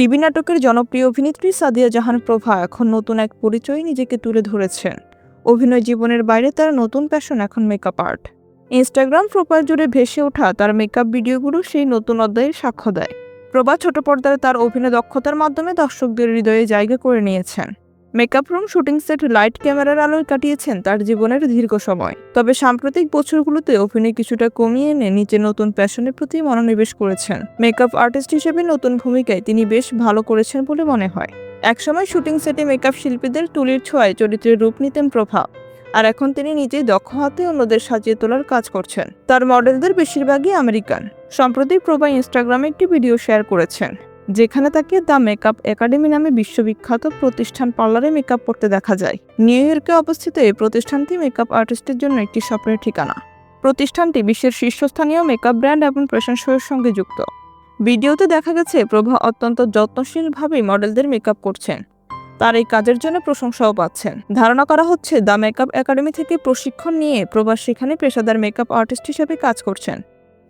TV নাটকের জনপ্রিয় অভিনেত্রী সাদিয়া জাহান প্রভা এখন নতুন এক পরিচয়ে নিজেকে তুলে ধরেছেন। অভিনয় জীবনের বাইরে তার নতুন প্যাশন এখন মেকআপ আর্ট। ইনস্টাগ্রাম প্রোফাইল জুড়ে ভেসে ওঠা তার মেকআপ ভিডিওগুলো সেই নতুন অধ্যায়ের সাক্ষ্য দেয়। প্রভা ছোট পর্দায় তার অভিনয় দক্ষতার মাধ্যমে দর্শকদের হৃদয়ে জায়গা করে নিয়েছেন। Makeup room, shooting set, light, ক্যামেরার আলোয় কাটিয়েছেন তার জীবনের দীর্ঘ সময়। তবে সাম্প্রতিক বছরগুলোতে অভিনয় কিছুটা কমিয়ে এনে নিজের নতুন প্যাশনের প্রতি মনোনিবেশ করেছেন। মেকআপ আর্টিস্ট হিসেবে নতুন ভূমিকায় তিনি বেশ ভালো করেছেন বলে মনে হয়। একসময় শুটিং সেটে মেকআপ শিল্পীদের তুলির ছোঁয়ায় চরিত্রের রূপ নিতেন প্রভা, আর এখন তিনি নিজেই দক্ষ হাতে অন্যদের সাজিয়ে তোলার কাজ করছেন। তার মডেলদের বেশিরভাগই আমেরিকান। সম্প্রতি প্রভা ইনস্টাগ্রামে একটি ভিডিও শেয়ার করেছেন, যেখানে তাকে দ্য মেকআপ একাডেমি নামে বিশ্ববিখ্যাত প্রতিষ্ঠান পার্লারে মেকআপ করতে দেখা যায়। নিউ ইয়র্কে অবস্থিত এই প্রতিষ্ঠানটি মেকআপ আর্টিস্টের জন্য একটি স্বপ্নের ঠিকানা। প্রতিষ্ঠানটি বিশ্বের শীর্ষস্থানীয় মেকআপ ব্র্যান্ড এবং ফ্যাশন শোয়ের সঙ্গে যুক্ত। ভিডিওতে দেখা গেছে প্রভা অত্যন্ত যত্নশীলভাবে মডেলদের মেকআপ করছেন। তার এই কাজের জন্য প্রশংসাও পাচ্ছেন। ধারণা করা হচ্ছে দ্য মেকআপ একাডেমি থেকে প্রশিক্ষণ নিয়ে প্রভা সেখানে পেশাদার মেকআপ আর্টিস্ট হিসেবে কাজ করছেন।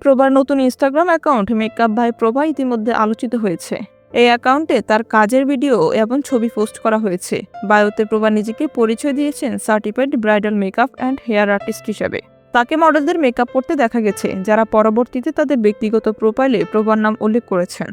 প্রভার নতুন ইনস্টাগ্রাম অ্যাকাউন্ট মেকআপ বাই প্রভা ইতিমধ্যে আলোচিত হয়েছে। এই অ্যাকাউন্টে তার কাজের ভিডিও এবং ছবি পোস্ট করা হয়েছে। বায়োতে প্রভা নিজেকে পরিচয় দিয়েছেন certified bridal makeup and hair artist হিসেবে। তাকে মডেলদের মেকআপ করতে দেখা গেছে, যারা পরবর্তীতে তাদের ব্যক্তিগত প্রোফাইলে প্রভার নাম উল্লেখ করেছেন।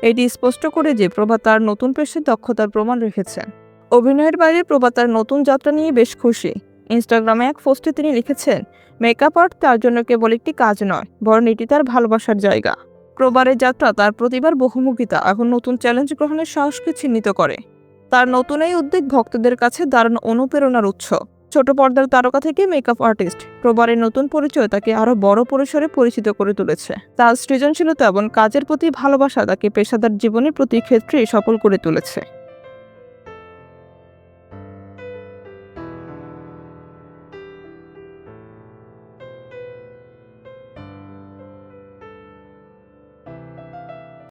এটি স্পষ্ট করে যে প্রভা তার নতুন পেশায় দক্ষতার প্রমাণ রেখেছেন। অভিনয়ের বাইরে প্রভা তার নতুন যাত্রা নিয়ে বেশ খুশি। ইনস্টাগ্রামে এক পোস্টে তিনি লিখেছেন, মেকআপ আর্ট তার জন্য কেবল একটি কাজ নয়, বরং এটি তার ভালোবাসার জায়গা। প্রভার যাত্রা তার প্রতিভার বহুমুখিতা এখন নতুন চ্যালেঞ্জ গ্রহণের সাহসকে চিহ্নিত করে। তার নতুন এই উদ্যোগ ভক্তদের কাছে দারুণ অনুপ্রেরণার উৎস। ছোট পর্দার তারকা থেকে মেকআপ আর্টিস্ট, প্রভার নতুন পরিচয় তাকে আরও বড় পরিসরে পরিচিত করে তুলেছে। তার সৃজনশীলতা এবং কাজের প্রতি ভালোবাসা তাকে পেশাদার জীবনের প্রতি ক্ষেত্রে সফল করে তুলেছে।